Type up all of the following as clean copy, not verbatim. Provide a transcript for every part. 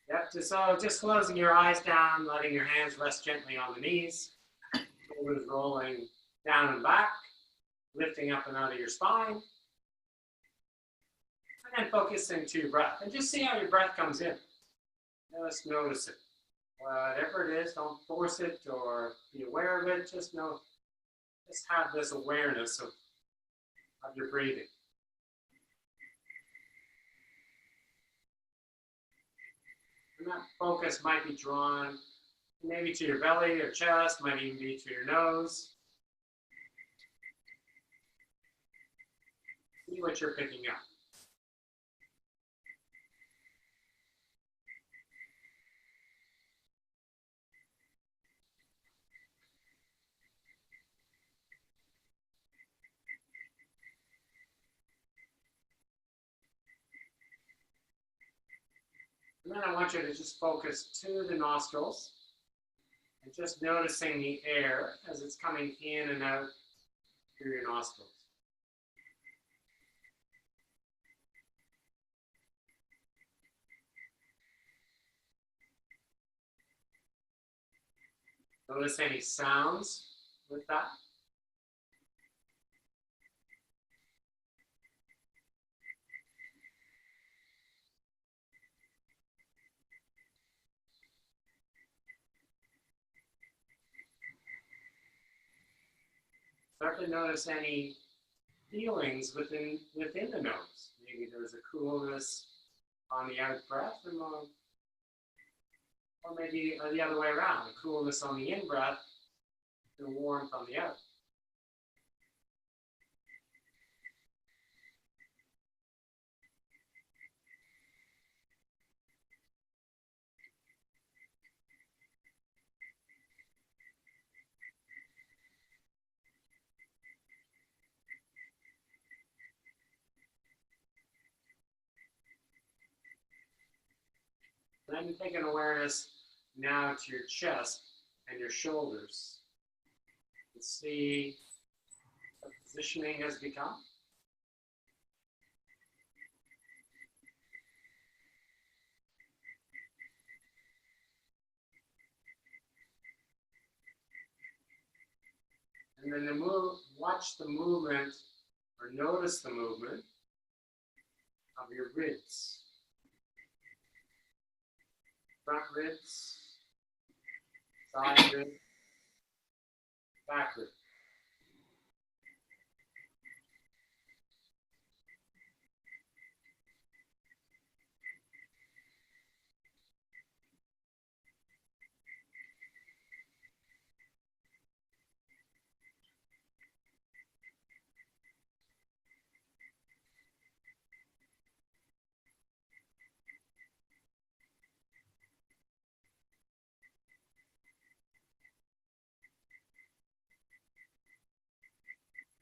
Yep, just closing your eyes down, letting your hands rest gently on the knees, shoulders rolling down and back, lifting up and out of your spine, and then focusing to your breath. And just see how your breath comes in. Just notice it. Whatever it is, don't force it or be aware of it. Just have this awareness of your breathing. And that focus might be drawn maybe to your belly or chest, might even be to your nose. See what you're picking up. And then I want you to just focus to the nostrils and just noticing the air as it's coming in and out through your nostrils. Notice any sounds with that. Start to notice any feelings within the nose. Maybe there's a coolness on the out breath, or maybe the other way around, a coolness on the in breath and warmth on the out. Then take an awareness now to your chest and your shoulders. And see what positioning has become. And then watch the movement or notice the movement of your ribs. Front ribs, side ribs, back ribs.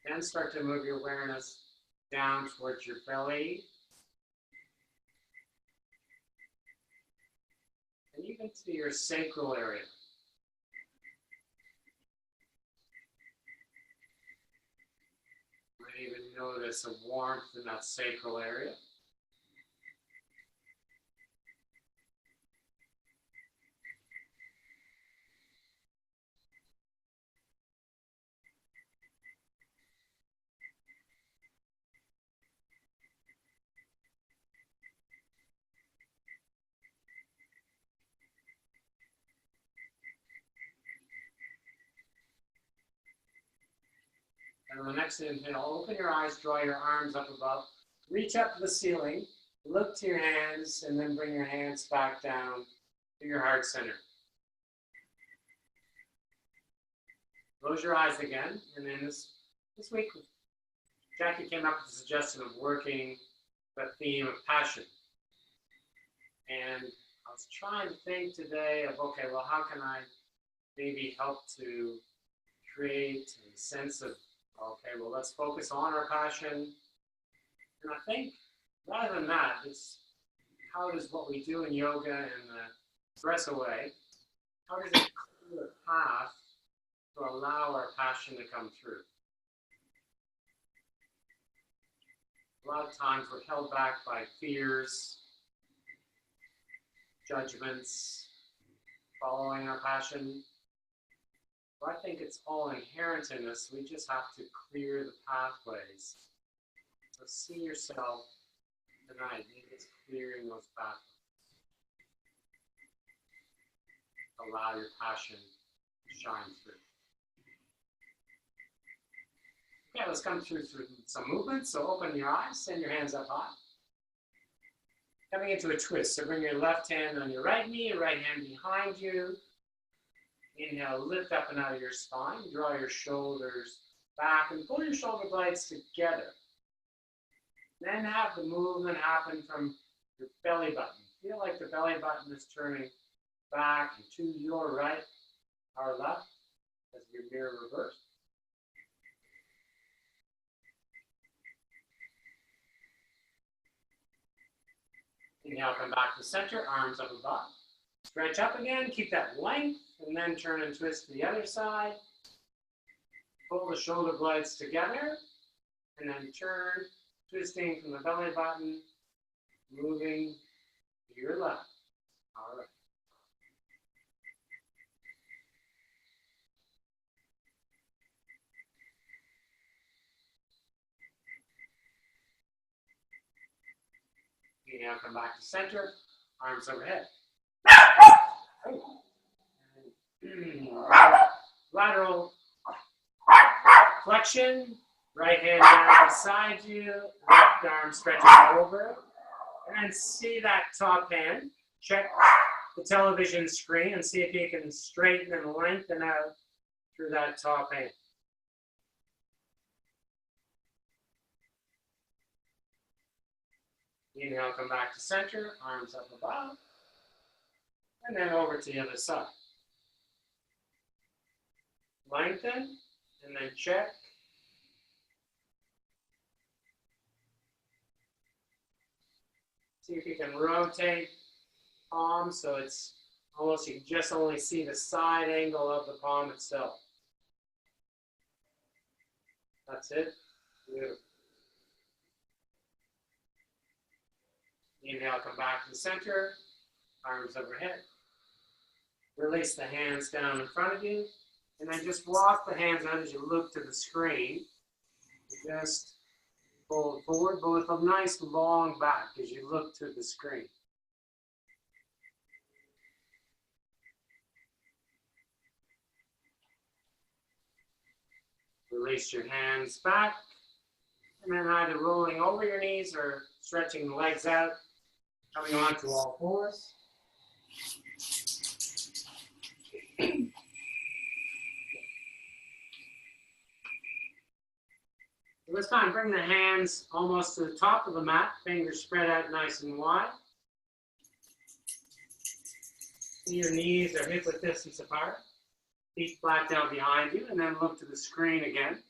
Then start to move your awareness down towards your belly. And even to your sacral area. You might even notice a warmth in that sacral area. And on the next inhale, open your eyes, draw your arms up above, reach up to the ceiling, look to your hands, and then bring your hands back down to your heart center. Close your eyes again, and then this week, Jackie came up with the suggestion of working the theme of passion. And I was trying to think today of, okay, well, how can I maybe help to create a sense of, okay, well, let's focus on our passion. And I think rather than that, it's how does what we do in yoga and the stress away, how does it clear a path to allow our passion to come through? A lot of times we're held back by fears, judgments, following our passion. So I think it's all inherent in us. We just have to clear the pathways. So see yourself tonight, just clearing those pathways. Allow your passion to shine through. Okay, let's come through some movements. So open your eyes, send your hands up high. Coming into a twist. So bring your left hand on your right knee, your right hand behind you. Inhale, lift up and out of your spine. Draw your shoulders back and pull your shoulder blades together. Then have the movement happen from your belly button. Feel like the belly button is turning back and to your right or left as your mirror reverse. Inhale, come back to center, arms up above. Stretch up again, keep that length, and then turn and twist to the other side. Pull the shoulder blades together, and then turn, twisting from the belly button, moving to your left. All right. Inhale, come back to center, arms overhead. Lateral flexion, right hand down beside you, left arm stretching over, and then see that top hand. Check the television screen and see if you can straighten and lengthen out through that top hand. Inhale, come back to center, arms up above, and then over to the other side. Lengthen, and then check. See if you can rotate palm so it's almost, you can just only see the side angle of the palm itself. That's it. Beautiful. Inhale, come back to the center, arms overhead. Release the hands down in front of you, and then just walk the hands out as you look to the screen. Just pull it forward, but with a nice long back as you look to the screen. Release your hands back, and then either rolling over your knees or stretching the legs out, coming onto all fours. This time, bring the hands almost to the top of the mat, fingers spread out nice and wide. See your knees are hip width distance apart. Feet flat down behind you, and then look to the screen again.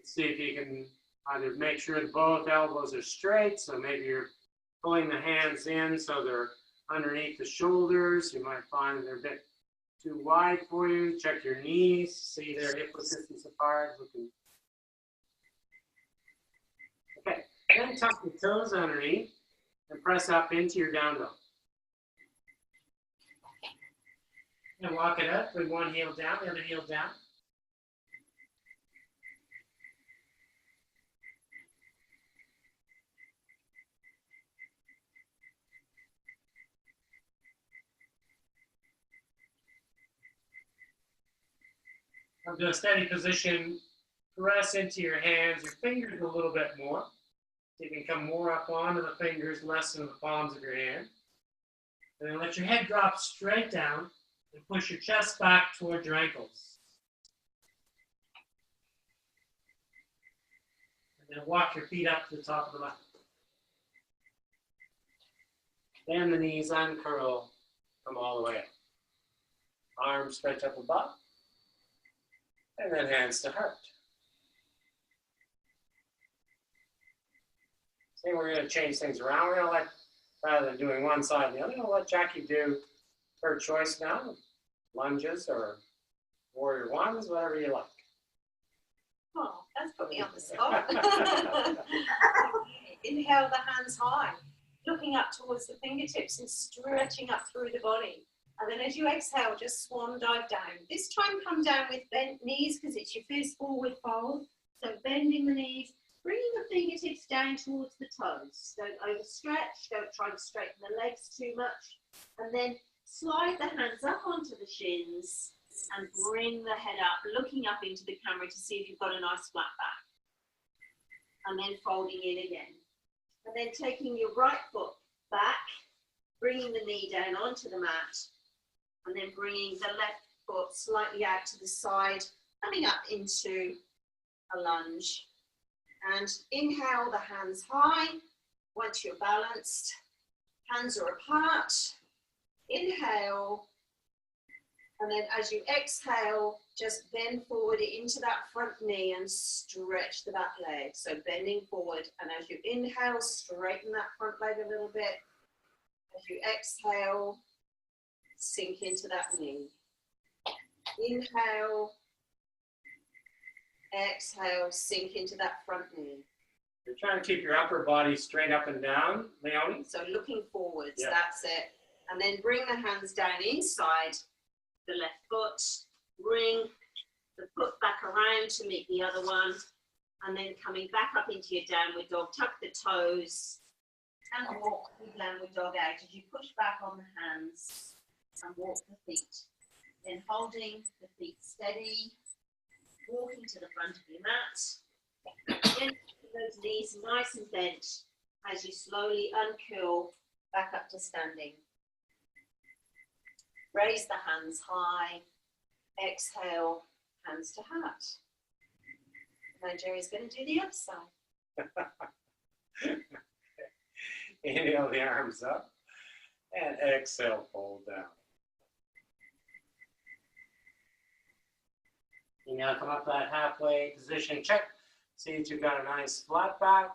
See if you can either make sure that both elbows are straight, so maybe you're pulling the hands in so they're underneath the shoulders. You might find they're a bit too wide for you. Check your knees, see they're hip width distance apart. Okay, then tuck the toes underneath and press up into your down dog. And walk it up with one heel down, the other heel down. Come to a steady position, press into your hands, your fingers a little bit more. So you can come more up onto the fingers, less into the palms of your hand. And then let your head drop straight down and push your chest back toward your ankles. And then walk your feet up to the top of the mat. Bend the knees, uncurl, come all the way up. Arms stretch up above. And then hands to heart. See, we're going to change things around. We're going to let, rather than doing one side and the other, we'll let Jackie do her choice now. Lunges or warrior ones, whatever you like. Oh, that's put me on the spot. Inhale the hands high. looking up towards the fingertips and stretching up through the body. And then as you exhale, just swan dive down. This time come down with bent knees because it's your first forward fold. So bending the knees, bringing the fingertips down towards the toes. Don't overstretch, don't try to straighten the legs too much. And then slide the hands up onto the shins and bring the head up, looking up into the camera to see if you've got a nice flat back. And then folding in again. And then taking your right foot back, bringing the knee down onto the mat, and then bringing the left foot slightly out to the side, coming up into a lunge. And inhale the hands high. Once you're balanced, hands are apart. Inhale. And then as you exhale, just bend forward into that front knee and stretch the back leg. So bending forward. And as you inhale, straighten that front leg a little bit. As you exhale, sink into that knee. Inhale. Exhale, sink into that front knee. You're trying to keep your upper body straight up and down, Leonie. So looking forwards, yeah. That's it. And then bring the hands down inside the left foot. Bring the foot back around to meet the other one. And then coming back up into your downward dog, tuck the toes and walk the downward dog out as you push back on the hands and walk the feet. Then holding the feet steady, walking to the front of your mat. Then those knees nice and bent as you slowly uncurl back up to standing. Raise the hands high. Exhale, hands to heart. Now Jerry's going to do the other side. Inhale the arms up and exhale, fold down. You now come up to that halfway position, check. See that you've got a nice flat back.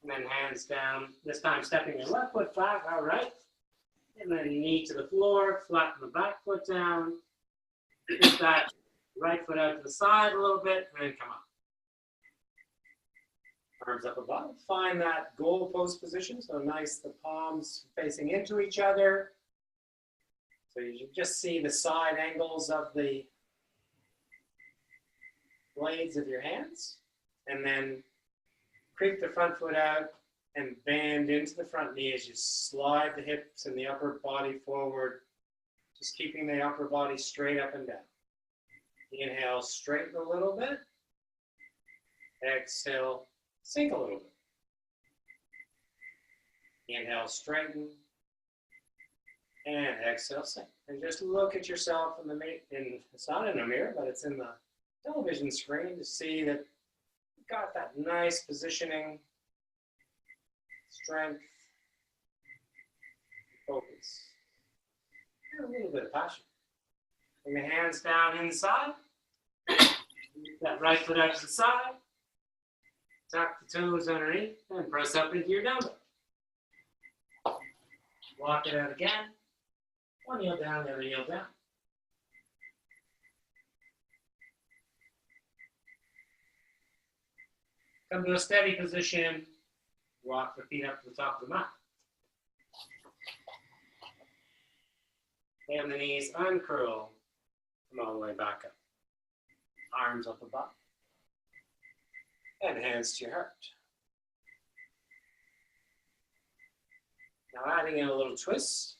And then hands down, this time stepping your left foot back, all right. And then knee to the floor, flatten the back foot down. Push that right foot out to the side a little bit, and then come up. Arms up above. Find that goal post position, so nice, the palms facing into each other. So you just see the side angles of the blades of your hands, and then creep the front foot out and bend into the front knee as you slide the hips and the upper body forward, just keeping the upper body straight up and down. Inhale, straighten a little bit. Exhale, sink a little bit. Inhale, straighten. And exhale, sink. And just look at yourself in the it's not in a mirror, but it's in the television screen to see that you've got that nice positioning, strength, focus, and a little bit of passion. Bring the hands down inside. That right foot out to the side. Tuck the toes underneath and press up into your down dog. Walk it out again. One heel down, the other heel down. Come to a steady position. Walk the feet up to the top of the mat. And the knees uncurl. Come all the way back up. Arms up above. And hands to your heart. Now adding in a little twist.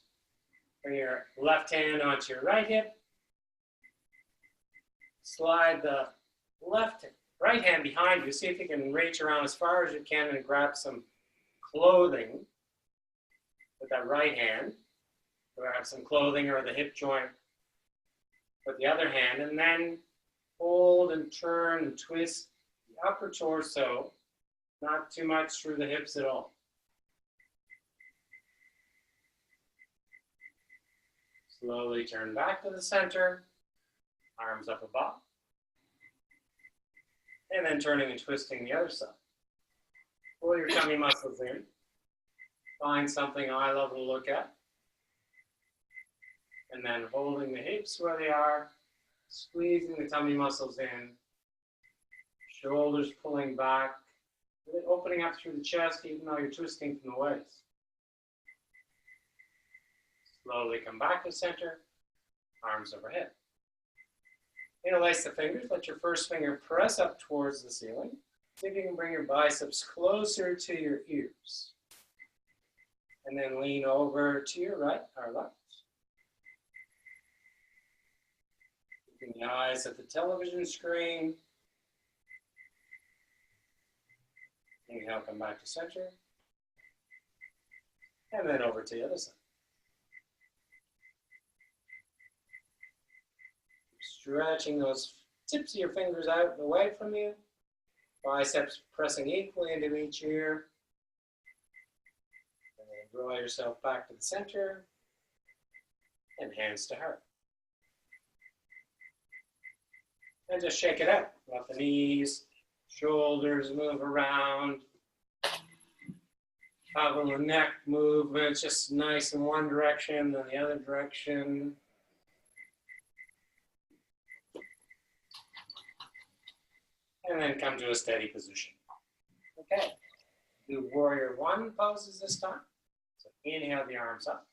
Bring your left hand onto your right hip. Slide the right hand behind you. See if you can reach around as far as you can and grab some clothing with that right hand. Grab some clothing or the hip joint with the other hand, and then hold and turn and twist the upper torso, not too much through the hips at all. Slowly turn back to the center, arms up above, and then turning and twisting the other side. Pull your tummy muscles in. Find something eye level to look at. And then holding the hips where they are, squeezing the tummy muscles in, shoulders pulling back, Really opening up through the chest, even though you're twisting from the waist. Slowly come back to center, arms overhead. Interlace the fingers, let your first finger press up towards the ceiling. See if you can bring your biceps closer to your ears. And then lean over to your right or left. Keeping the eyes at the television screen. Inhale, come back to center. And then over to the other side. Stretching those tips of your fingers out and away from you. Biceps pressing equally into each ear. And then draw yourself back to the center. And hands to heart. And just shake it out. Let the knees, shoulders move around. Have the neck movement, just nice in one direction, then the other direction. And then come to a steady position. Okay. Do warrior one poses this time. So inhale the arms up.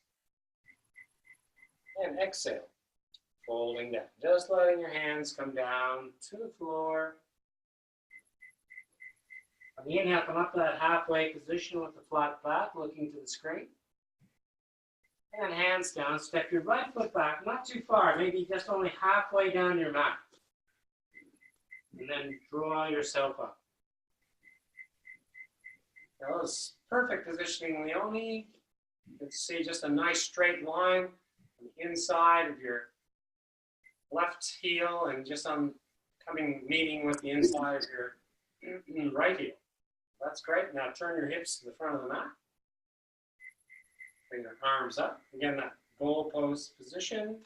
And exhale. Folding down. Just letting your hands come down to the floor. On the inhale, come up to that halfway position with the flat back, looking to the screen. And hands down. Step your right foot back, not too far, maybe just only halfway down your mat. And then draw yourself up. Now, that was perfect positioning, Leonie. You can see just a nice straight line on the inside of your left heel and just meeting with the inside of your right heel. That's great. Now turn your hips to the front of the mat. Bring your arms up. Again, that goalpost position.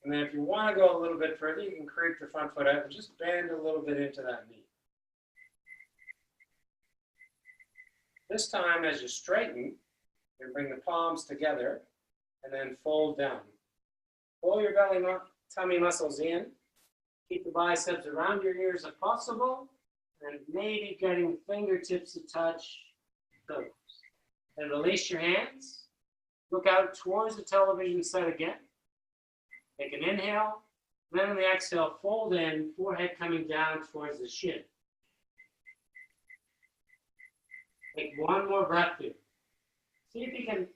And then if you want to go a little bit further, you can creep the front foot out and just bend a little bit into that knee. This time, as you straighten, you bring the palms together and then fold down. Pull your tummy muscles in. Keep the biceps around your ears if possible. And maybe getting fingertips to touch toes. And release your hands. Look out towards the television set again. Take an inhale. Then on the exhale, fold in, forehead coming down towards the shin. Take one more breath here. See if you can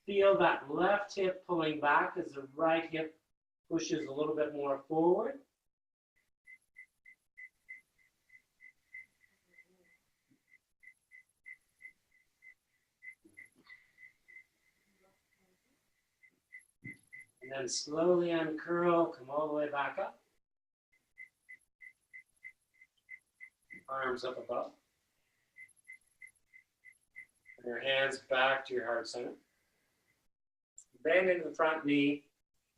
feel that left hip pulling back as the right hip pushes a little bit more forward. And then slowly uncurl, come all the way back up. Arms up above. And your hands back to your heart center. Bend into the front knee.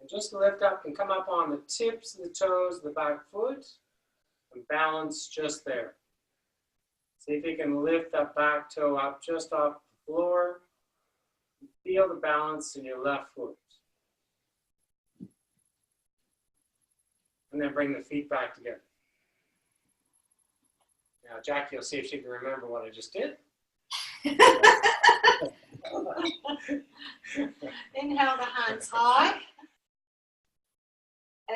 And just lift up and come up on the tips of the toes of the back foot. And balance just there. See if you can lift that back toe up just off the floor. Feel the balance in your left foot. And then bring the feet back together. Now, Jackie will see if she can remember what I just did. Inhale the hands high.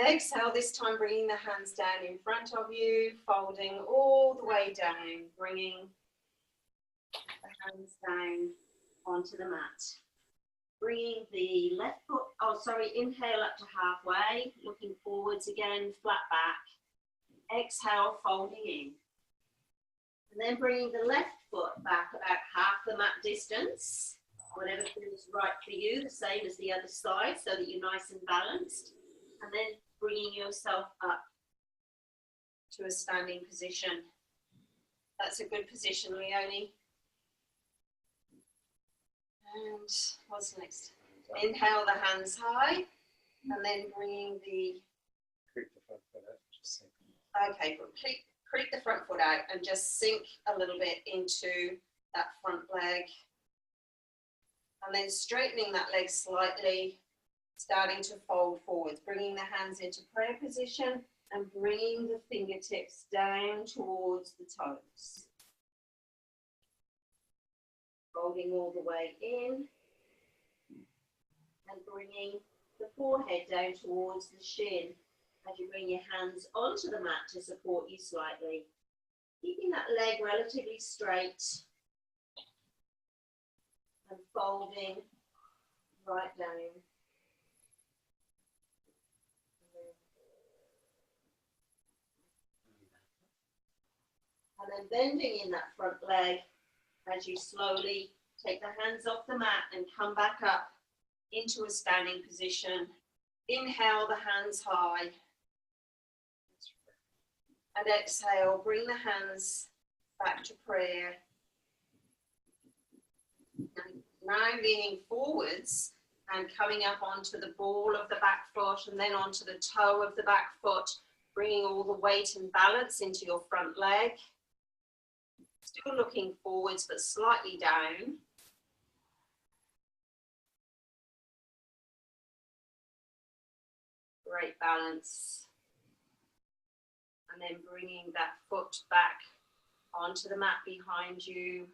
Exhale, this time bringing the hands down in front of you, folding all the way down, bringing the hands down onto the mat. Bringing the left foot, inhale up to halfway, looking forwards again, flat back. Exhale, folding in. And then bringing the left foot back about half the mat distance, whatever feels right for you, the same as the other side, so that you're nice and balanced. And then bringing yourself up to a standing position. That's a good position, Leonie. And what's next? Inhale the hands high, and then bringing the... Creep the front foot out. Just sink. Okay, creep the front foot out and just sink a little bit into that front leg. And then straightening that leg slightly, starting to fold forwards, bringing the hands into prayer position and bringing the fingertips down towards the toes. Folding all the way in and bringing the forehead down towards the shin as you bring your hands onto the mat to support you slightly. Keeping that leg relatively straight and folding right down. And then bending in that front leg as you slowly take the hands off the mat and come back up into a standing position. Inhale the hands high. And exhale, bring the hands back to prayer. And now leaning forwards and coming up onto the ball of the back foot and then onto the toe of the back foot, bringing all the weight and balance into your front leg. Still looking forwards, but slightly down. Great balance. And then bringing that foot back onto the mat behind you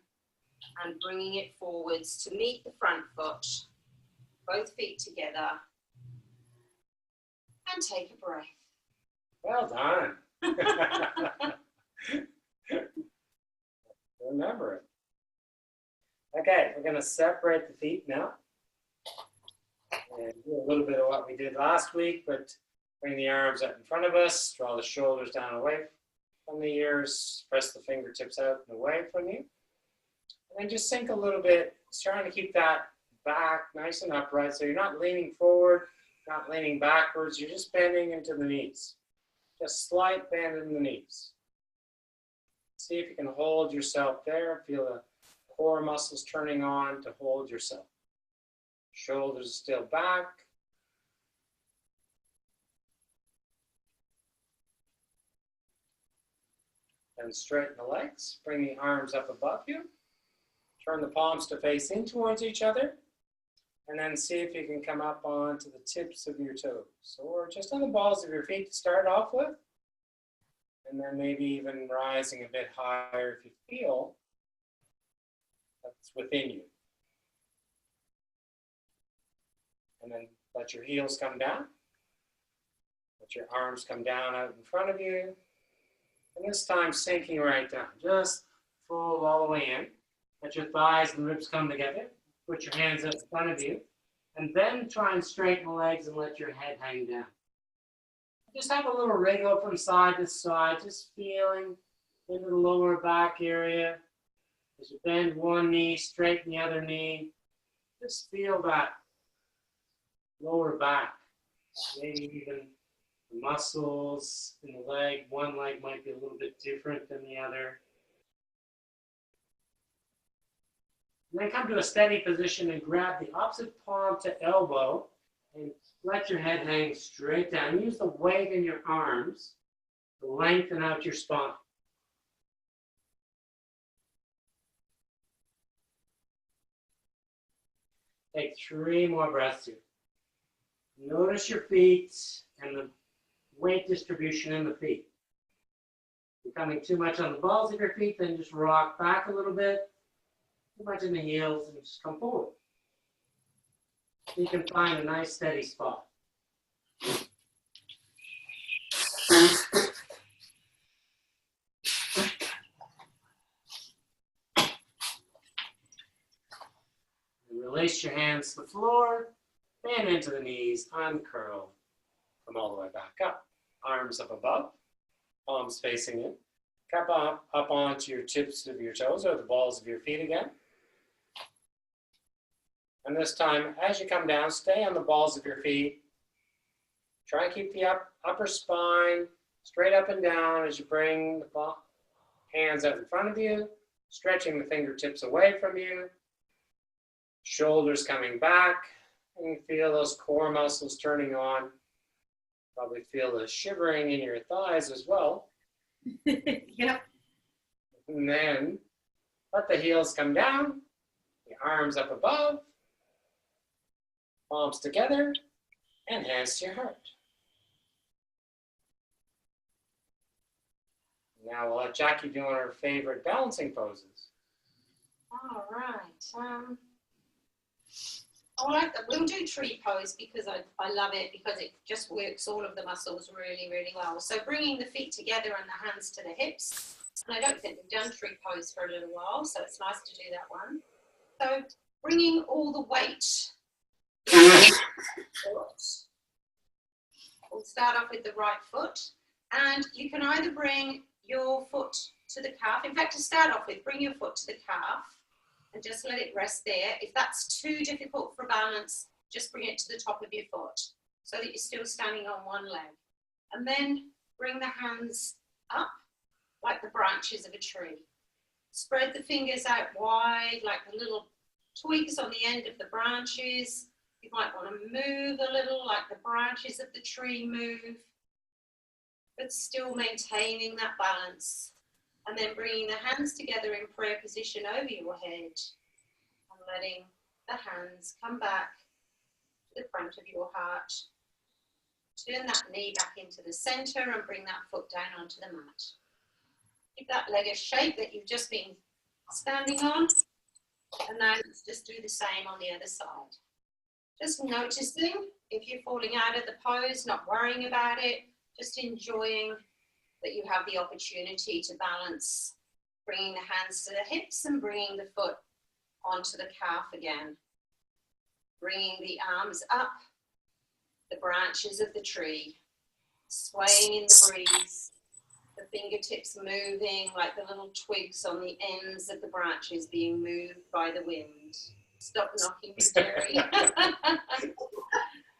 and bringing it forwards to meet the front foot. Both feet together. And take a breath. Well done. Remember it. Okay, we're going to separate the feet now. And do a little bit of what we did last week, but bring the arms out in front of us, draw the shoulders down away from the ears, press the fingertips out and away from you. And then just sink a little bit, trying to keep that back nice and upright. So you're not leaning forward, not leaning backwards, you're just bending into the knees. Just slight bend in the knees. See if you can hold yourself there. Feel the core muscles turning on to hold yourself. Shoulders still back. And straighten the legs. Bring the arms up above you. Turn the palms to face in towards each other. And then see if you can come up onto the tips of your toes. So we're just on the balls of your feet to start off with. And then maybe even rising a bit higher if you feel that's within you. And then let your heels come down. Let your arms come down out in front of you. And this time sinking right down. Just fold all the way in. Let your thighs and ribs come together. Put your hands up in front of you. And then try and straighten the legs and let your head hang down. Just have a little wriggle from side to side, just feeling into the lower back area. As you bend one knee, straighten the other knee. Just feel that lower back. Maybe even the muscles in the leg. One leg might be a little bit different than the other. And then come to a steady position and grab the opposite palm to elbow and let your head hang straight down. Use the weight in your arms to lengthen out your spine. Take 3 more breaths here. Notice your feet and the weight distribution in the feet. If you're coming too much on the balls of your feet, then just rock back a little bit. Too much in the heels and just come forward. You can find a nice steady spot. And release your hands to the floor, bend into the knees, uncurl. Come all the way back up. Arms up above, palms facing in. Come up onto your tips of your toes or the balls of your feet again. And this time, as you come down, stay on the balls of your feet. Try and keep the upper spine straight up and down as you bring the hands out in front of you, stretching the fingertips away from you, shoulders coming back, and you feel those core muscles turning on. Probably feel the shivering in your thighs as well. Yep. And then let the heels come down, the arms up above, palms together, and hands to your heart. Now we'll let Jackie do one of her favorite balancing poses. All right. We'll do tree pose because I love it because it just works all of the muscles really, really well. So bringing the feet together and the hands to the hips. And I don't think we've done tree pose for a little while, so it's nice to do that one. So bringing all the weight. We'll start off with the right foot. And you can either bring your foot to the calf. In fact, to start off with, bring your foot to the calf and just let it rest there. If that's too difficult for balance, just bring it to the top of your foot so that you're still standing on one leg. And then bring the hands up like the branches of a tree. Spread the fingers out wide like the little twigs on the end of the branches. You might want to move a little like the branches of the tree move, but still maintaining that balance. And then bringing the hands together in prayer position over your head and letting the hands come back to the front of your heart. Turn that knee back into the center and bring that foot down onto the mat. Give that leg a shake that you've just been standing on. And now let's just do the same on the other side. Just noticing if you're falling out of the pose, not worrying about it, just enjoying that you have the opportunity to balance, bringing the hands to the hips and bringing the foot onto the calf again. Bringing the arms up, the branches of the tree, swaying in the breeze, the fingertips moving like the little twigs on the ends of the branches being moved by the wind. Stop knocking me, Jerry.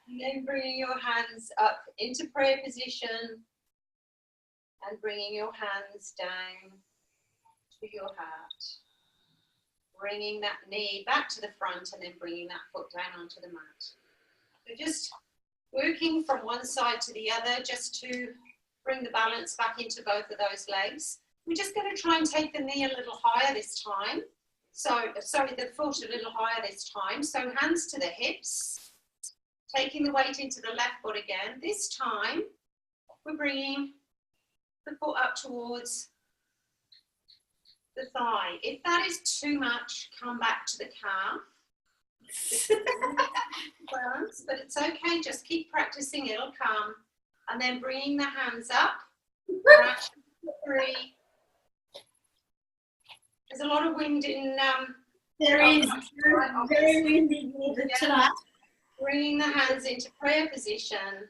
And then bringing your hands up into prayer position and bringing your hands down to your heart. Bringing that knee back to the front and then bringing that foot down onto the mat. So just working from one side to the other just to bring the balance back into both of those legs. We're just going to try and take the knee a little higher this time. The foot a little higher this time. So hands to the hips, taking the weight into the left foot again. This time, we're bringing the foot up towards the thigh. If that is too much, come back to the calf. But it's okay, just keep practicing, it'll come. And then bringing the hands up. Three. There's a lot of wind in. There is very windy tonight. Bringing the hands into prayer position,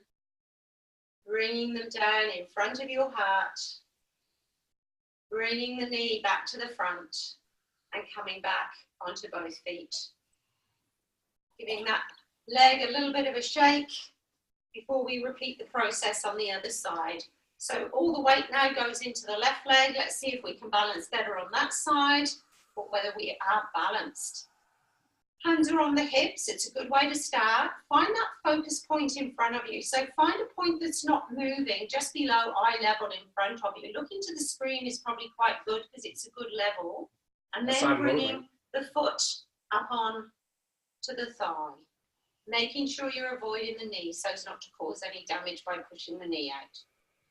bringing them down in front of your heart, bringing the knee back to the front and coming back onto both feet. Giving that leg a little bit of a shake before we repeat the process on the other side. So all the weight now goes into the left leg. Let's see if we can balance better on that side or whether we are balanced. Hands are on the hips. It's a good way to start. Find that focus point in front of you. So find a point that's not moving, just below eye level in front of you. Looking to the screen is probably quite good because it's a good level. And then bringing the foot up on to the thigh. Making sure you're avoiding the knee so as not to cause any damage by pushing the knee out.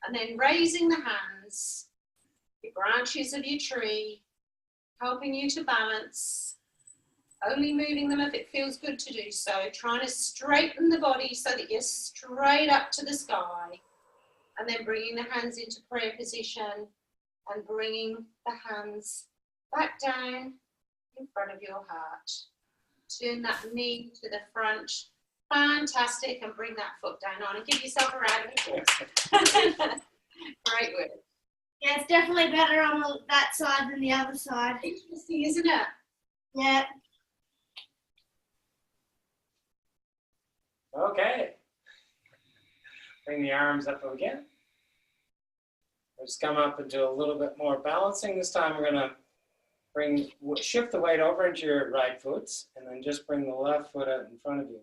And then raising the hands, the branches of your tree, helping you to balance. Only moving them if it feels good to do so. Trying to straighten the body so that you're straight up to the sky. And then bringing the hands into prayer position and bringing the hands back down in front of your heart. Turn that knee to the front. Fantastic. And bring that foot down on and give yourself a round of applause. Great work. Yeah, it's definitely better on that side than the other side. Interesting, isn't it? Yeah. Okay. Bring the arms up again. Let's come up and do a little bit more balancing. This time we're going to shift the weight over into your right foot and then just bring the left foot out in front of you.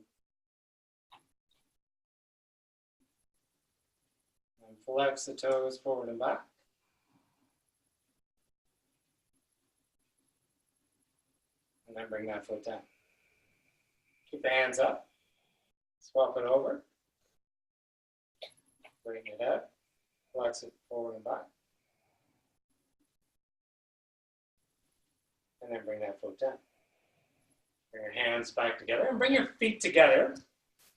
And flex the toes forward and back. And then bring that foot down. Keep the hands up. Swap it over. Bring it out. Flex it forward and back. And then bring that foot down. Bring your hands back together and bring your feet together.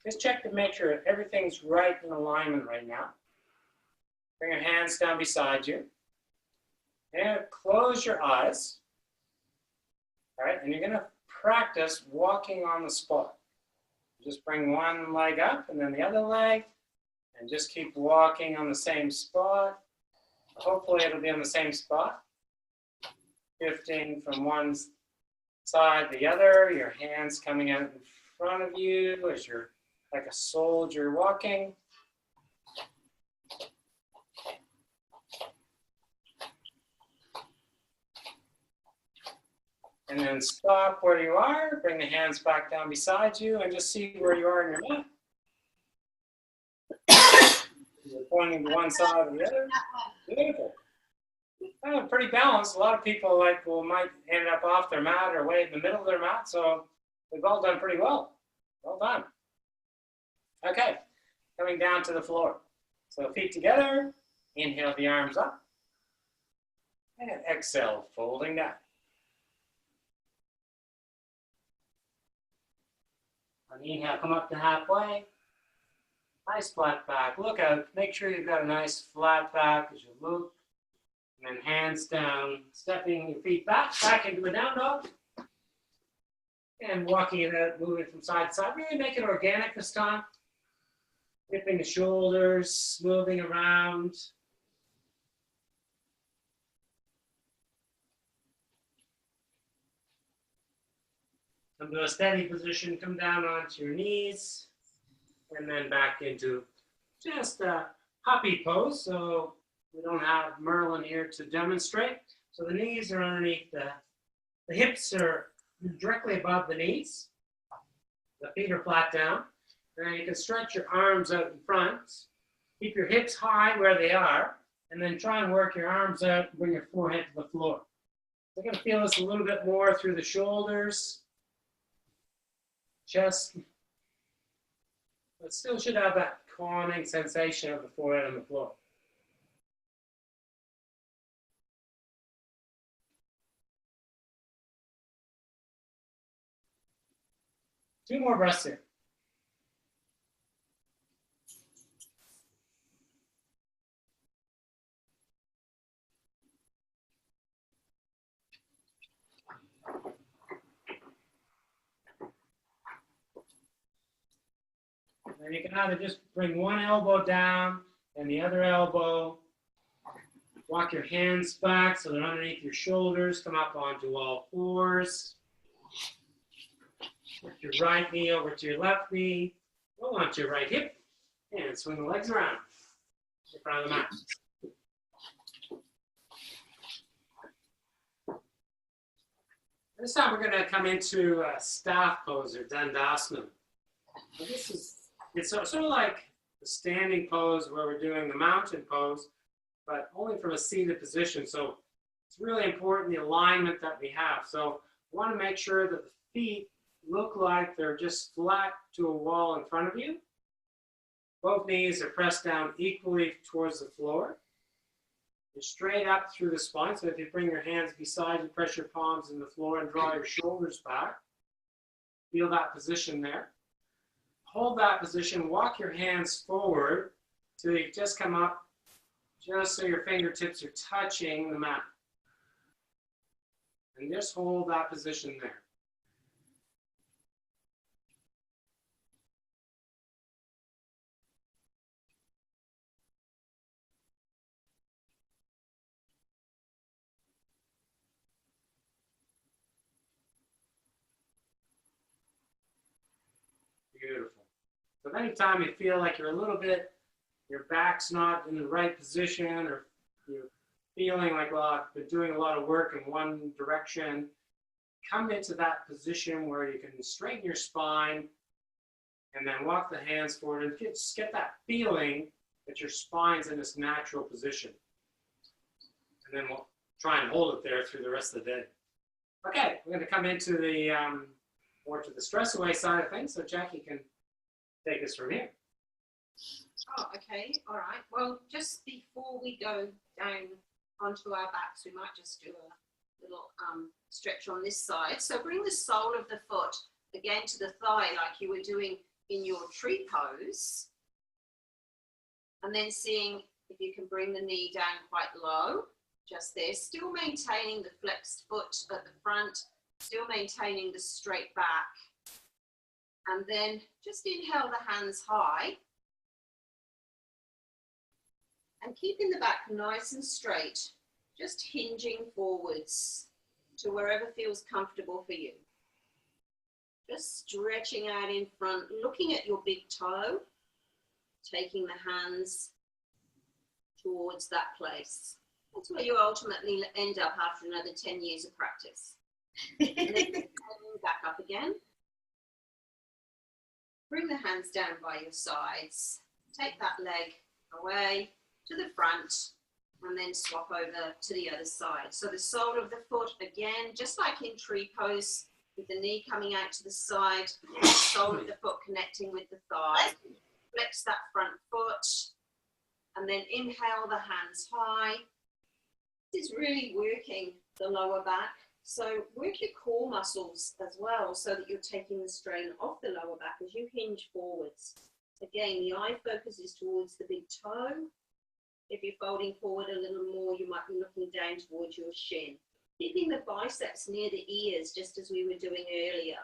Just check to make sure everything's right in alignment right now. Bring your hands down beside you. And close your eyes. All right, and you're going to practice walking on the spot. Just bring one leg up and then the other leg, and just keep walking on the same spot. Hopefully it'll be on the same spot. Shifting from one side to the other, your hands coming out in front of you as you're like a soldier walking. And then stop where you are, bring the hands back down beside you, and just see where you are in your mat. You're pointing to one side or the other. Beautiful. Pretty balanced. A lot of people might end up off their mat or way in the middle of their mat, so we've all done pretty well. Well done. Okay, coming down to the floor. So feet together, inhale the arms up, and exhale, folding down. On the inhale, come up to halfway. Nice flat back. Look out. Make sure you've got a nice flat back as you loop. And then hands down, stepping your feet back into a down dog. And walking it out, moving from side to side. Really make it organic this time. Dipping the shoulders, moving around. Come to a steady position, come down onto your knees, and then back into just a puppy pose. So we don't have Merlin here to demonstrate. So the knees are underneath the hips are directly above the knees. The feet are flat down. And then you can stretch your arms out in front. Keep your hips high where they are, and then try and work your arms out and bring your forehead to the floor. You're going to feel this a little bit more through the shoulders. Chest, but still should have that calming sensation of the forehead on the floor. Two more breaths here. And you can either just bring one elbow down and the other elbow. Walk your hands back so they're underneath your shoulders. Come up onto all fours. Lift your right knee over to your left knee. Go onto your right hip. And swing the legs around in front of the mat. This time we're going to come into a staff pose or Dandasana. It's sort of like the standing pose where we're doing the mountain pose, but only from a seated position. So it's really important the alignment that we have. So we want to make sure that the feet look like they're just flat to a wall in front of you. Both knees are pressed down equally towards the floor. You're straight up through the spine. So if you bring your hands beside you, press your palms in the floor and draw your shoulders back. Feel that position there. Hold that position, walk your hands forward till you just come up, just so your fingertips are touching the mat. And just hold that position there. Beautiful. So anytime you feel like you're a little bit, your back's not in the right position, or you're feeling like, well, I've been doing a lot of work in one direction, come into that position where you can straighten your spine and then walk the hands forward and just get that feeling that your spine's in this natural position. And then we'll try and hold it there through the rest of the day. Okay, we're going to come into the more to the stress away side of things, so Jackie can take us from here. Oh, okay, all right. Well, just before we go down onto our backs, we might just do a little stretch on this side. So bring the sole of the foot again to the thigh like you were doing in your tree pose. And then seeing if you can bring the knee down quite low, just there, still maintaining the flexed foot at the front, still maintaining the straight back. And then just inhale the hands high. And keeping the back nice and straight, just hinging forwards to wherever feels comfortable for you. Just stretching out in front, looking at your big toe, taking the hands towards that place. That's where you ultimately end up after another 10 years of practice. And then back up again. Bring the hands down by your sides. Take that leg away to the front and then swap over to the other side. So the sole of the foot, again, just like in tree pose, with the knee coming out to the side, the sole of the foot connecting with the thigh. Flex that front foot and then inhale the hands high. This is really working the lower back. So work your core muscles as well so that you're taking the strain off the lower back as you hinge forwards. Again, the eye focus is towards the big toe. If you're folding forward a little more, you might be looking down towards your shin. Keeping the biceps near the ears, just as we were doing earlier.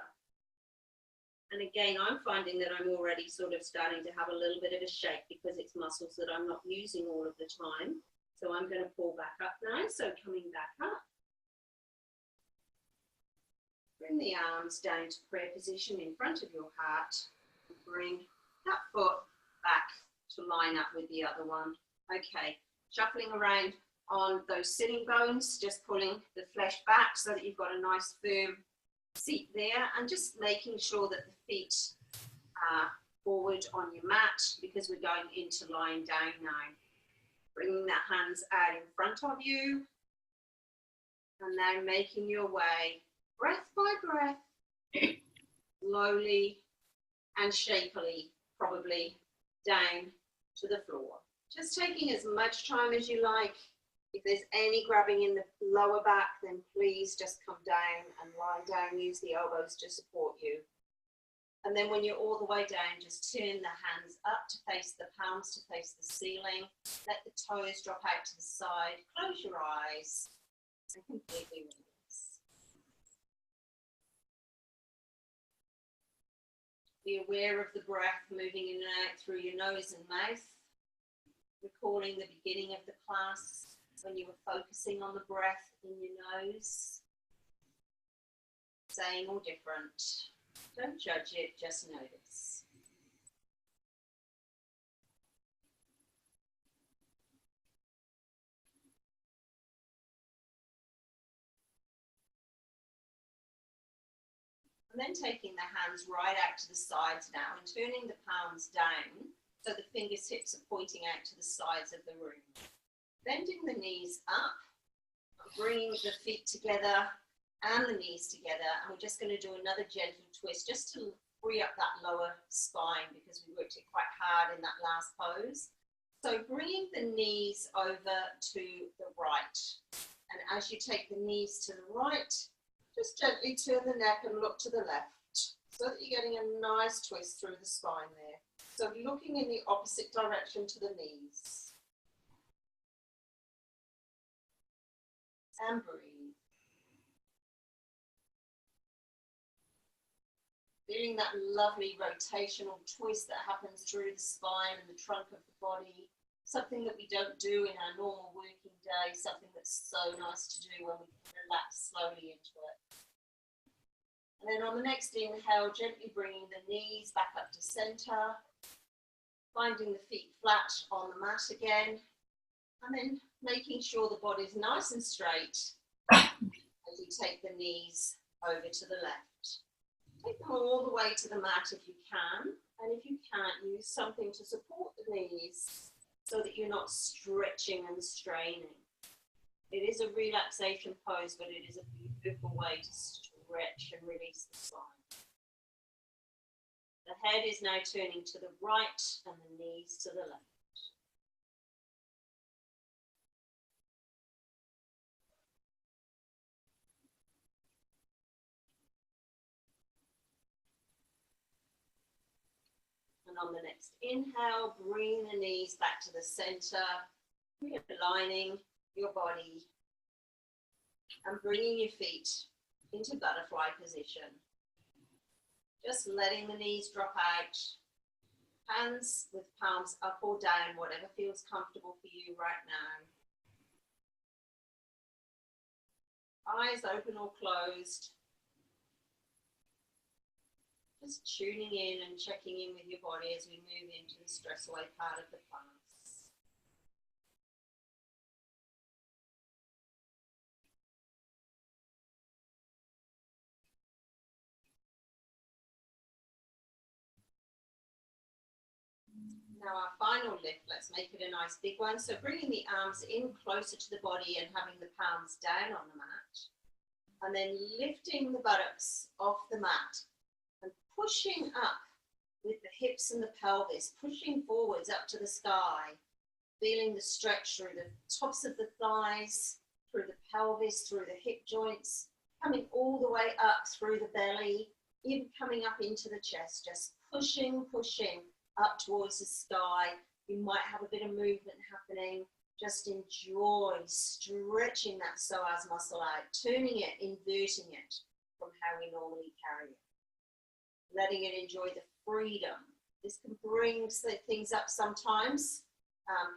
And again, I'm finding that I'm already sort of starting to have a little bit of a shake because it's muscles that I'm not using all of the time. So I'm going to pull back up now. So coming back up. Bring the arms down to prayer position in front of your heart. Bring that foot back to line up with the other one. Okay, shuffling around on those sitting bones, just pulling the flesh back so that you've got a nice firm seat there, and just making sure that the feet are forward on your mat because we're going into lying down now. Bringing the hands out in front of you and now making your way breath by breath, slowly and shakily, probably down to the floor. Just taking as much time as you like. If there's any grabbing in the lower back, then please just come down and lie down. Use the elbows to support you. And then when you're all the way down, just turn the hands up to face the palms, to face the ceiling. Let the toes drop out to the side. Close your eyes and completely release. Be aware of the breath moving in and out through your nose and mouth. Recalling the beginning of the class when you were focusing on the breath in your nose. Same or different. Don't judge it, just notice. And then taking the hands right out to the sides now and turning the palms down so the fingertips are pointing out to the sides of the room. Bending the knees up, bringing the feet together and the knees together, and we're just going to do another gentle twist just to free up that lower spine because we worked it quite hard in that last pose. So bringing the knees over to the right, and as you take the knees to the right, just gently turn the neck and look to the left so that you're getting a nice twist through the spine there. So looking in the opposite direction to the knees. And breathe. Feeling that lovely rotational twist that happens through the spine and the trunk of the body. Something that we don't do in our normal working day. Something that's so nice to do when we can relax slowly into it. And then on the next inhale, gently bringing the knees back up to center. Finding the feet flat on the mat again. And then making sure the body's nice and straight as you take the knees over to the left. Take them all the way to the mat if you can, and if you can't, use something to support the knees so that you're not stretching and straining. It is a relaxation pose, but it is a beautiful way to stretch and release the spine. The head is now turning to the right and the knees to the left. on the next inhale, bring the knees back to the center, realigning your body and bringing your feet into butterfly position. Just letting the knees drop out, hands with palms up or down, whatever feels comfortable for you right now. Eyes open or closed. Just tuning in and checking in with your body as we move into the stress away part of the class. Now our final lift, let's make it a nice big one. So bringing the arms in closer to the body and having the palms down on the mat. And then lifting the buttocks off the mat and pushing up with the hips and the pelvis, pushing forwards up to the sky, feeling the stretch through the tops of the thighs, through the pelvis, through the hip joints, coming all the way up through the belly, even coming up into the chest, just pushing up towards the sky. You might have a bit of movement happening. Just enjoy stretching that psoas muscle out, turning it, inverting it from how we normally carry it. Letting it enjoy the freedom. This can bring things up sometimes,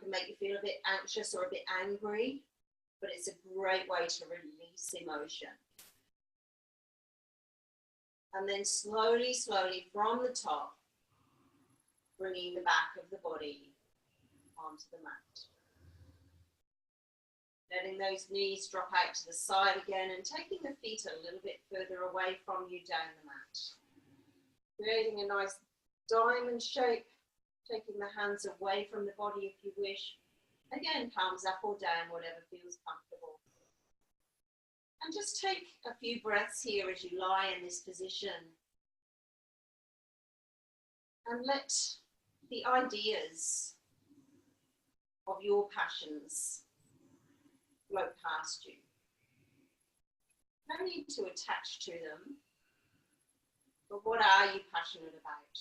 can make you feel a bit anxious or a bit angry, but it's a great way to release emotion. And then slowly from the top, bringing the back of the body onto the mat. Letting those knees drop out to the side again and taking the feet a little bit further away from you down the mat. Creating a nice diamond shape, taking the hands away from the body if you wish. Again, palms up or down, whatever feels comfortable. And just take a few breaths here as you lie in this position. And let the ideas of your passions float past you. No need to attach to them, but what are you passionate about?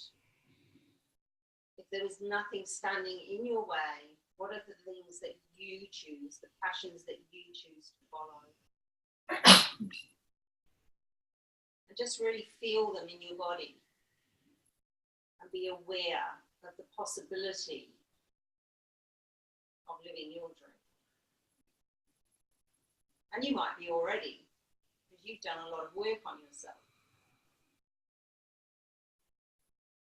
If there was nothing standing in your way, what are the things that you choose, the passions that you choose to follow? And just really feel them in your body and be aware of the possibility of living your dream. And you might be already, because you've done a lot of work on yourself.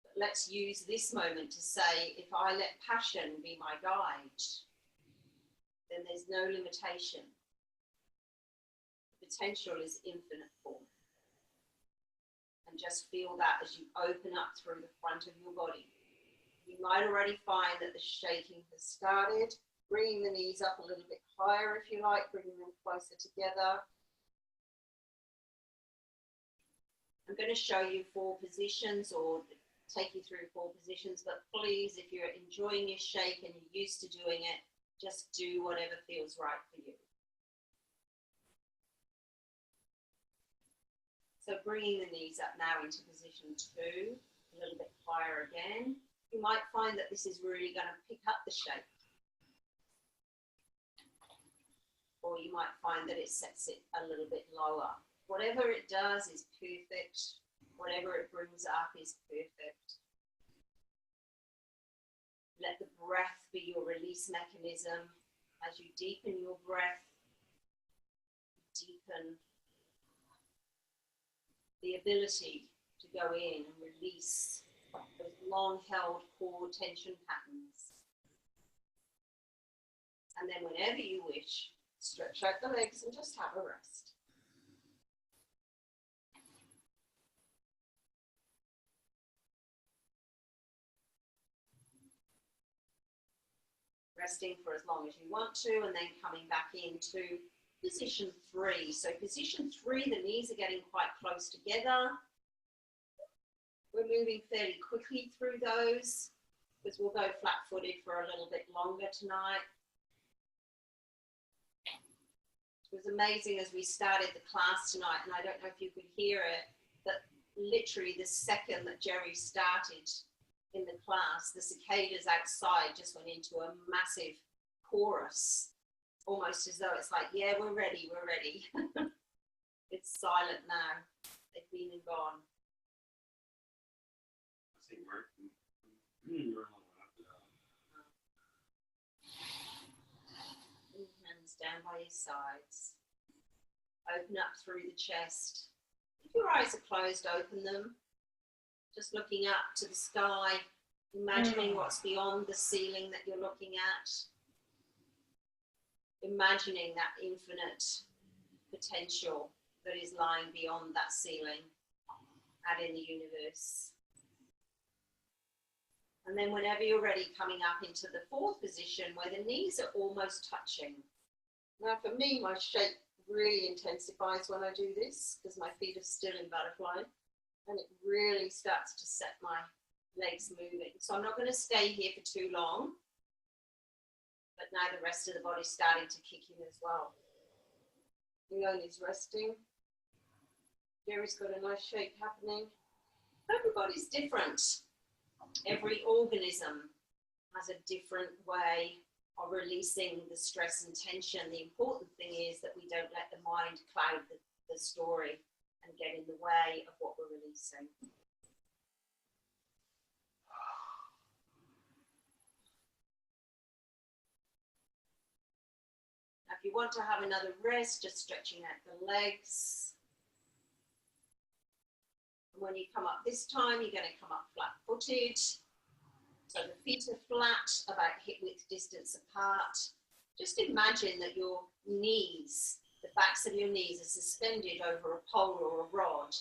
But let's use this moment to say, if I let passion be my guide, then there's no limitation. The potential is infinite for me. And just feel that as you open up through the front of your body. You might already find that the shaking has started. Bringing the knees up a little bit higher if you like, bringing them closer together. I'm going to show you 4 positions or take you through 4 positions, but please, if you're enjoying your shake and you're used to doing it, just do whatever feels right for you. So bringing the knees up now into position 2, a little bit higher again. You might find that this is really going to pick up the shape. Or you might find that it sets it a little bit lower. Whatever it does is perfect. Whatever it brings up is perfect. Let the breath be your release mechanism. As you deepen your breath, deepen the ability to go in and release those long-held core tension patterns. And then whenever you wish, stretch out the legs and just have a rest. Resting for as long as you want to, and then coming back into position 3. So position 3, the knees are getting quite close together. We're moving fairly quickly through those because we'll go flat-footed for a little bit longer tonight. It was amazing as we started the class tonight, and I don't know if you could hear it, but literally the second that Jerry started in the class, the cicadas outside just went into a massive chorus, almost as though it's like, yeah, we're ready, we're ready. It's silent now. They've been and gone. Hands down by your sides. Open up through the chest. If your eyes are closed, open them. Just looking up to the sky, imagining what's beyond the ceiling that you're looking at. Imagining that infinite potential that is lying beyond that ceiling out in the universe. And then whenever you're ready, coming up into the fourth position where the knees are almost touching. Now for me, my shape really intensifies when I do this because my feet are still in butterfly and it really starts to set my legs moving. So I'm not going to stay here for too long, but now the rest of the body's starting to kick in as well. Leonie's resting. Jerry's got a nice shape happening. Everybody's different. Every organism has a different way of releasing the stress and tension. The important thing is that we don't let the mind cloud the story and get in the way of what we're releasing. Now, if you want to have another rest, just stretching out the legs. And when you come up this time, you're going to come up flat-footed. So the feet are flat, about hip width distance apart. Just imagine that your knees, the backs of your knees are suspended over a pole or a rod,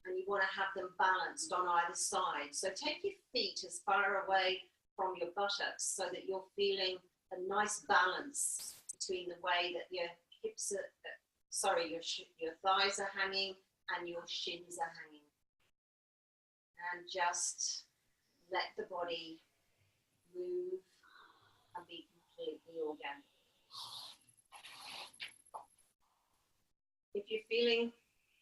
and you want to have them balanced on either side. So take your feet as far away from your buttocks so that you're feeling a nice balance between the way that your hips are, your thighs are hanging and your shins are hanging. And just let the body move and be completely organic. If you're feeling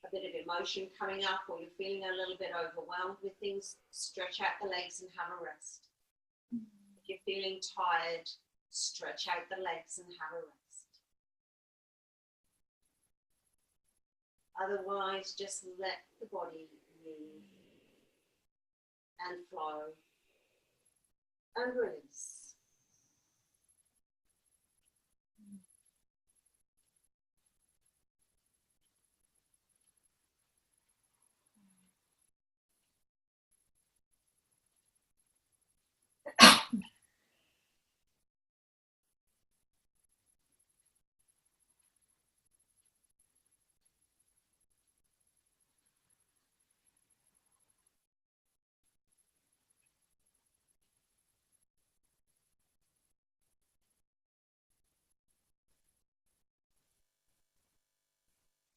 a bit of emotion coming up or you're feeling a little bit overwhelmed with things, stretch out the legs and have a rest. If you're feeling tired, stretch out the legs and have a rest. Otherwise, just let the body move and flow and release.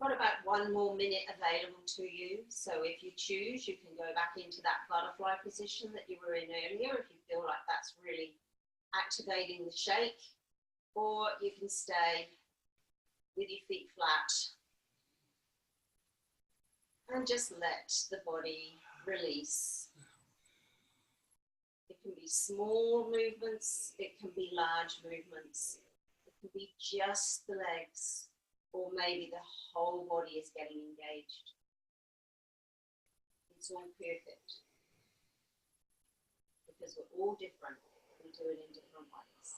Got about 1 more minute available to you. So if you choose, you can go back into that butterfly position that you were in earlier if you feel like that's really activating the shake, or you can stay with your feet flat and just let the body release. It can be small movements, it can be large movements, it can be just the legs, or maybe the whole body is getting engaged. It's all perfect because we're all different. We do it in different ways.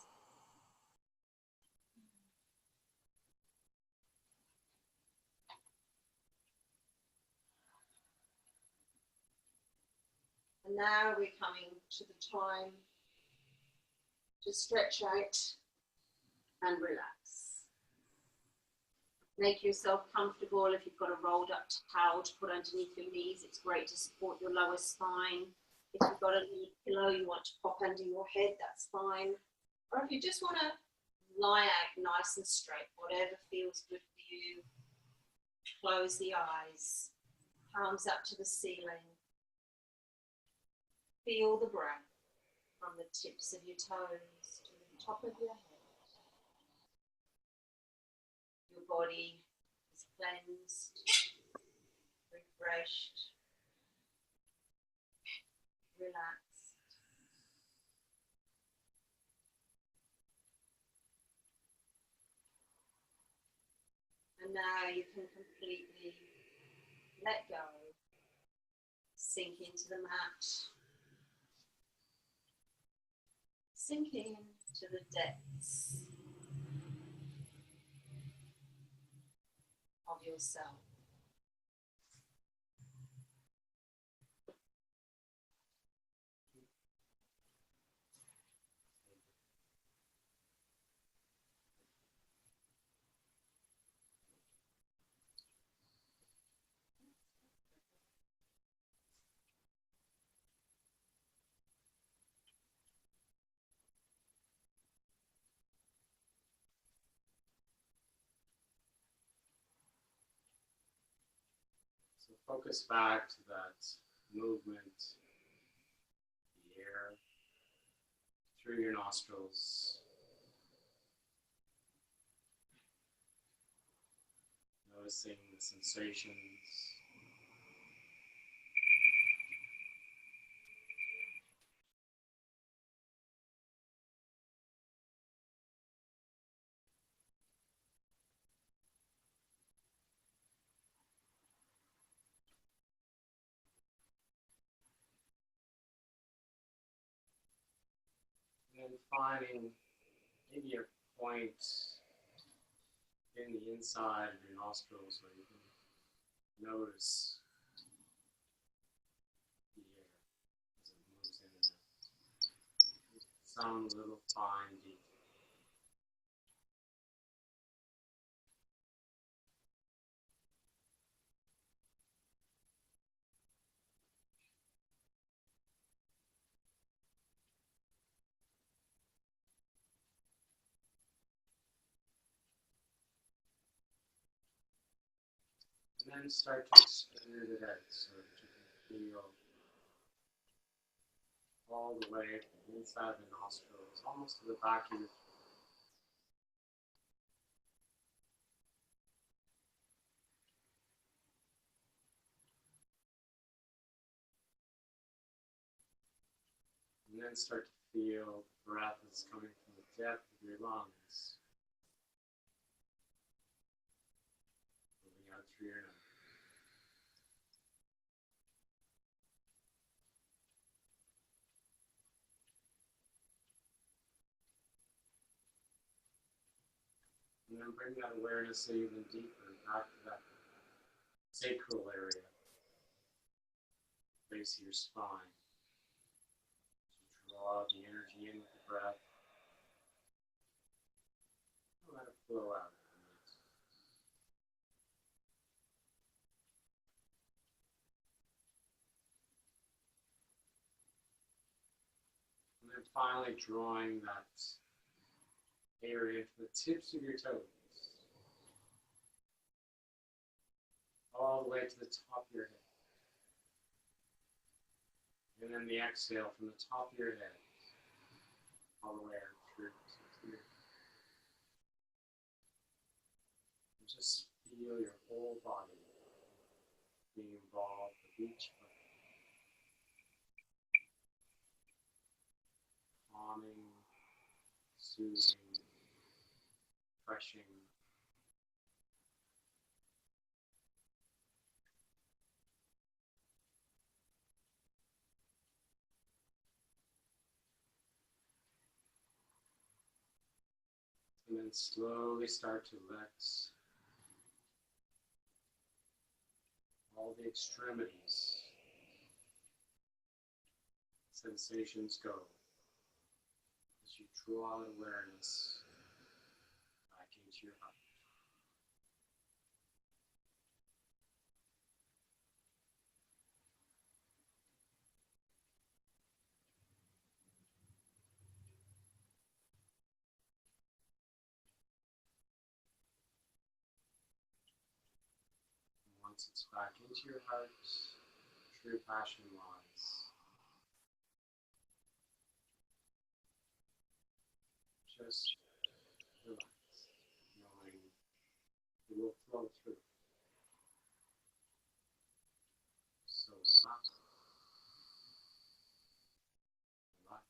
And now we're coming to the time to stretch out and relax. Make yourself comfortable. If you've got a rolled up towel to put underneath your knees, it's great to support your lower spine. If you've got a little pillow you want to pop under your head, that's fine. Or if you just want to lie out nice and straight, whatever feels good for you. Close the eyes, palms up to the ceiling. Feel the breath from the tips of your toes to the top of your head. Your body is cleansed, refreshed, relaxed. And now you can completely let go, sink into the mat, sinking to the depths of yourself. So focus back to that movement, the air through your nostrils. Noticing the sensations. And then finding maybe a point in the inside of your nostrils where you can notice the air as it moves in and out. Some little fine detail. And then start to expand it out so that you can feel all the way from the inside of the nostrils, almost to the back of your throat. And then start to feel the breath is coming from the depth of your lungs, moving out through your nose. And then bring that awareness even deeper back to that sacral area, base of your spine. So draw the energy in with the breath. Let it flow out. And then finally drawing that area to the tips of your toes, all the way to the top of your head. And then the exhale from the top of your head, all the way out through to your head. And just feel your whole body being involved with each breath. Calming, soothing, refreshing. And then slowly start to let all the extremities, sensations go as you draw awareness back into your heart. And once it's back into your heart, true passion lies. Just relax, knowing it will flow through. So relax, relax, relax.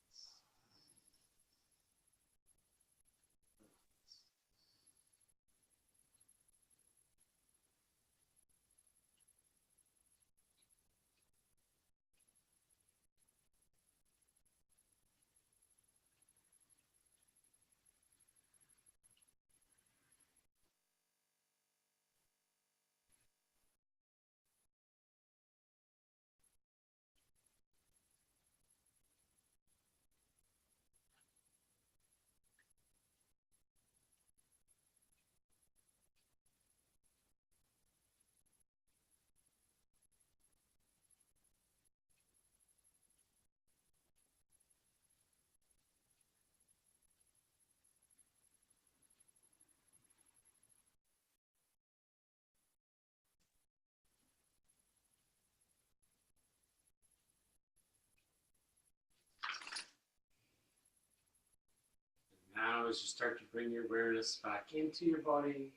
as you start to bring your awareness back into your body,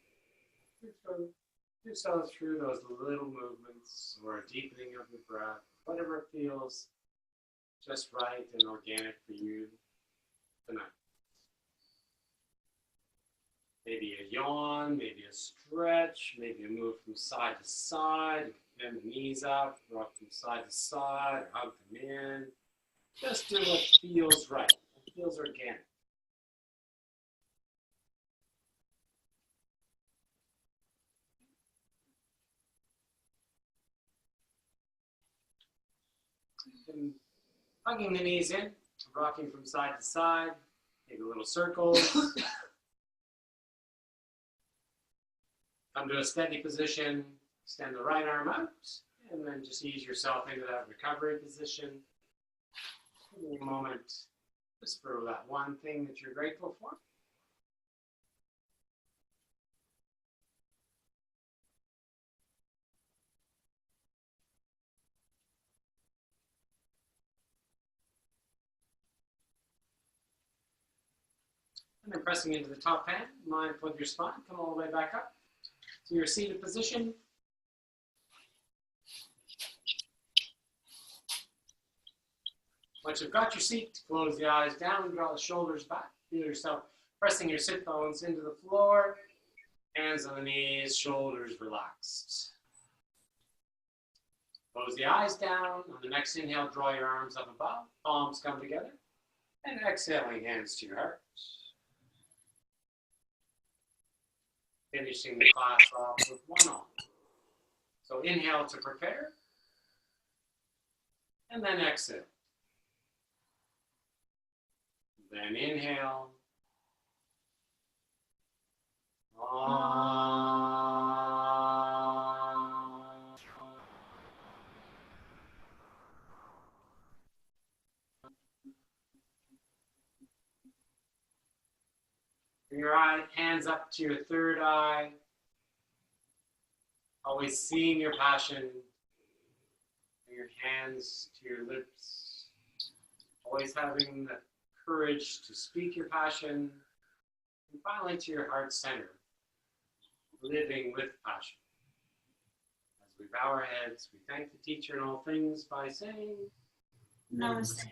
do so through those little movements or a deepening of the breath, whatever feels just right and organic for you tonight. Maybe a yawn, maybe a stretch, maybe a move from side to side, bend the knees up, rock from side to side, or hug them in. Just do what feels right, what feels organic. And hugging the knees in, rocking from side to side, maybe little circles. Come to a steady position, extend the right arm out, and then just ease yourself into that recovery position. Take a moment just for that one thing that you're grateful for. And then pressing into the top hand, mindful of your spine, come all the way back up to your seated position. Once you've got your seat, close the eyes down, draw the shoulders back. Feel yourself pressing your sit bones into the floor, hands on the knees, shoulders relaxed. Close the eyes down. On the next inhale, draw your arms up above, palms come together, and exhaling, hands to your heart. Finishing the class off with one arm. So inhale to prepare, and then exhale. Then inhale. Bring your hands up to your third eye. Always seeing your passion. Bring your hands to your lips. Always having the courage to speak your passion. And finally to your heart center. Living with passion. As we bow our heads, we thank the teacher in all things by saying, Namaste.